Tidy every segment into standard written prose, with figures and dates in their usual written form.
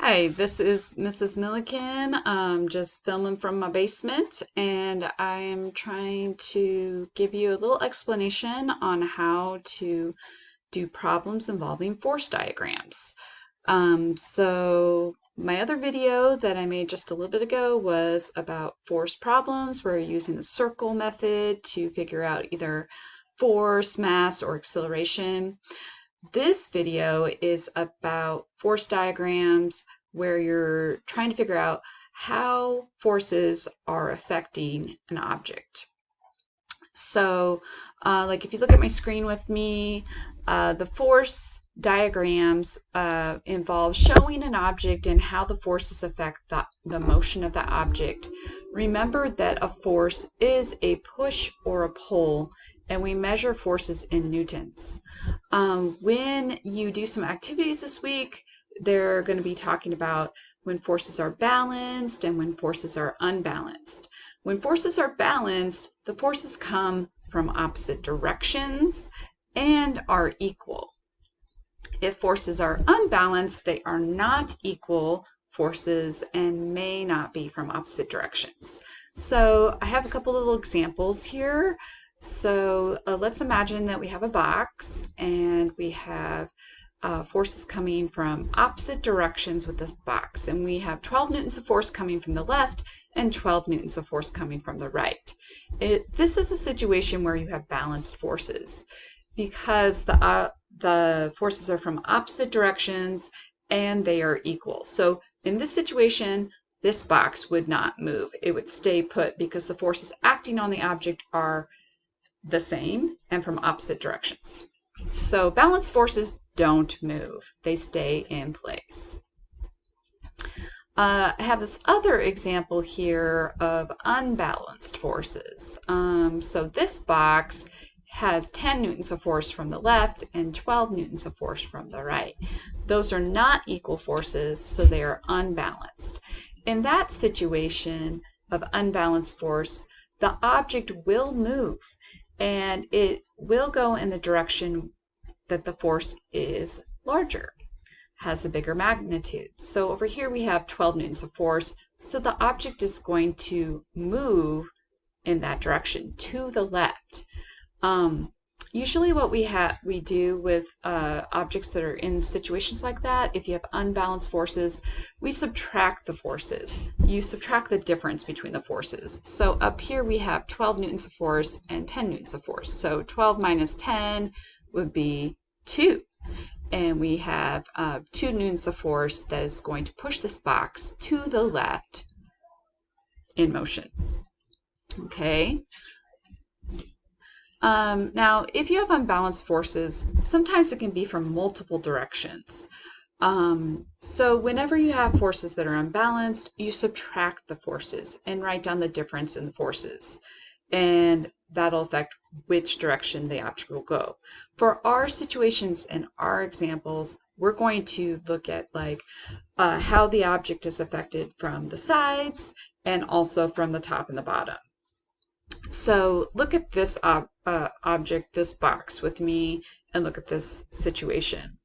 Hi, this is Mrs. Milliken. Just filming from my basement, and I am trying to give you a little explanation on how to do problems involving force diagrams. So my other video that I made just a little bit ago was about force problems where you're using the circle method to figure out either force, mass, or acceleration. This video is about force diagrams where you're trying to figure out how forces are affecting an object. So, like if you look at my screen with me, the force diagrams involve showing an object and how the forces affect the motion of that object. Remember that a force is a push or a pull, and we measure forces in newtons. When you do some activities this week, they're going to be talking about when forces are balanced and when forces are unbalanced. When forces are balanced, the forces come from opposite directions and are equal. If forces are unbalanced, they are not equal forces and may not be from opposite directions. So I have a couple little examples here. So let's imagine that we have a box and we have forces coming from opposite directions with this box, and we have 12 newtons of force coming from the left and 12 newtons of force coming from the right. This is a situation where you have balanced forces because the forces are from opposite directions and they are equal. So in this situation, this box would not move. It would stay put because the forces acting on the object are the same and from opposite directions. So balanced forces don't move. They stay in place. I have this other example here of unbalanced forces. So this box has 10 newtons of force from the left and 12 newtons of force from the right. Those are not equal forces, so they are unbalanced. In that situation of unbalanced force, the object will move and it will go in the direction that the force is larger, has a bigger magnitude. So over here we have 12 newtons of force, so the object is going to move in that direction to the left. Usually what we do with objects that are in situations like that, if you have unbalanced forces, we subtract the forces. You subtract the difference between the forces. So up here we have 12 newtons of force and 10 newtons of force. So 12 minus 10 would be 2. And we have 2 newtons of force that is going to push this box to the left in motion. Okay. Now, if you have unbalanced forces, sometimes it can be from multiple directions. So whenever you have forces that are unbalanced, you subtract the forces and write down the difference in the forces. And that'll affect which direction the object will go. For our situations and our examples, we're going to look at how the object is affected from the sides and also from the top and the bottom. So look at this object, this box with me, and look at this situation.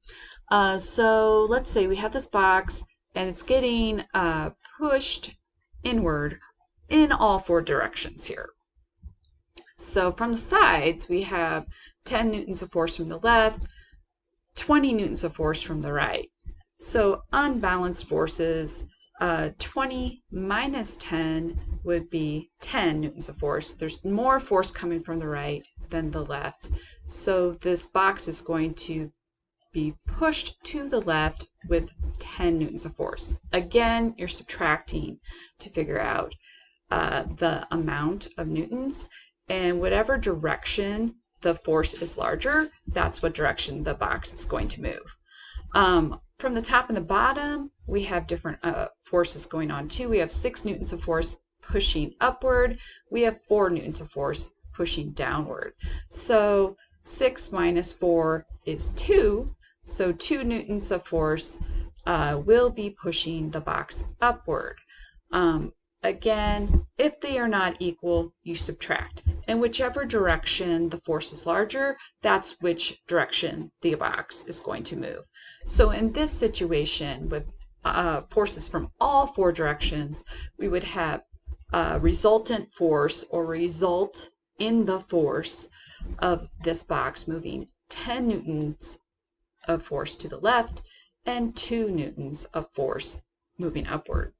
So let's say we have this box and it's getting pushed inward in all 4 directions here. So from the sides, we have 10 newtons of force from the left, 20 newtons of force from the right. So unbalanced forces, 20 minus 10 would be 10 newtons of force. There's more force coming from the right than the left. So this box is going to be pushed to the left with 10 newtons of force. Again, you're subtracting to figure out the amount of newtons, and whatever direction the force is larger, that's what direction the box is going to move. From the top and the bottom, we have different forces going on too. We have 6 newtons of force pushing upward. We have 4 newtons of force pushing downward. So 6 minus 4 is 2. So 2 newtons of force will be pushing the box upward. Again, if they are not equal, you subtract. And whichever direction the force is larger, that's which direction the box is going to move. So in this situation with forces from all four directions, we would have a resultant force or result in the force of this box moving 10 newtons of force to the left and 2 newtons of force moving upward.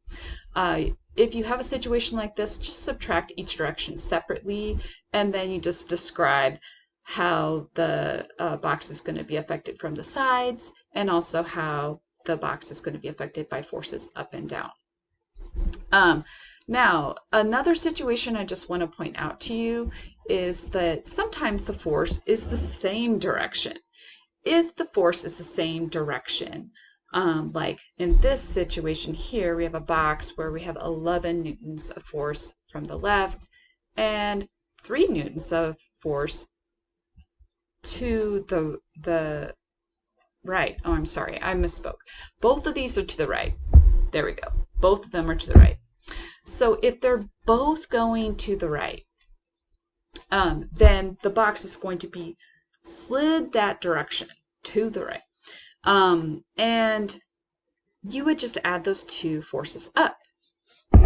If you have a situation like this, just subtract each direction separately, and then you just describe how the box is going to be affected from the sides, and also how the box is going to be affected by forces up and down. Now, another situation I just want to point out to you is that sometimes the force is the same direction. If the force is the same direction, like in this situation here, we have a box where we have 11 newtons of force from the left and 3 newtons of force to the right. Oh, I'm sorry, I misspoke. Both of these are to the right. There we go. Both of them are to the right. So if they're both going to the right, then the box is going to be slid that direction to the right. And you would just add those two forces up.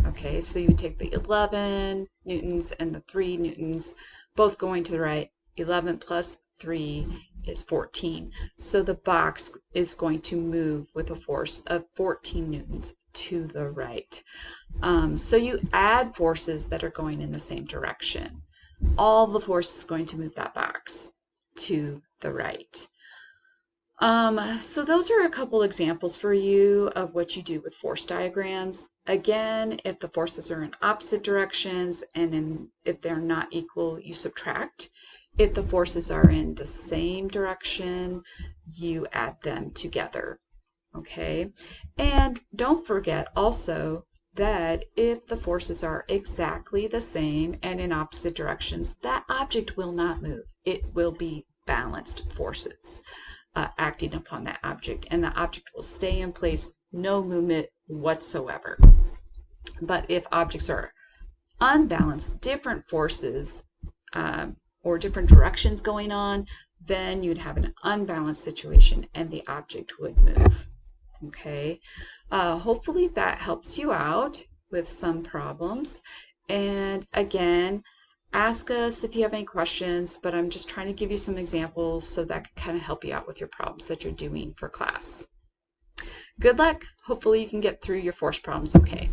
Okay, so you would take the 11 newtons and the 3 newtons, both going to the right. 11 plus 3 is 14. So the box is going to move with a force of 14 newtons to the right. So you add forces that are going in the same direction. All the force is going to move that box to the right. So those are a couple examples for you of what you do with force diagrams. Again, if the forces are in opposite directions and if they're not equal, you subtract. If the forces are in the same direction, you add them together. Okay? And don't forget also that if the forces are exactly the same and in opposite directions, that object will not move. It will be balanced forces acting upon that object, and the object will stay in place, no movement whatsoever. But if objects are unbalanced, different forces or different directions going on, then you'd have an unbalanced situation and the object would move. Okay, hopefully that helps you out with some problems. And again, ask us if you have any questions, but I'm just trying to give you some examples so that can kind of help you out with your problems that you're doing for class. Good luck. Hopefully you can get through your force problems okay.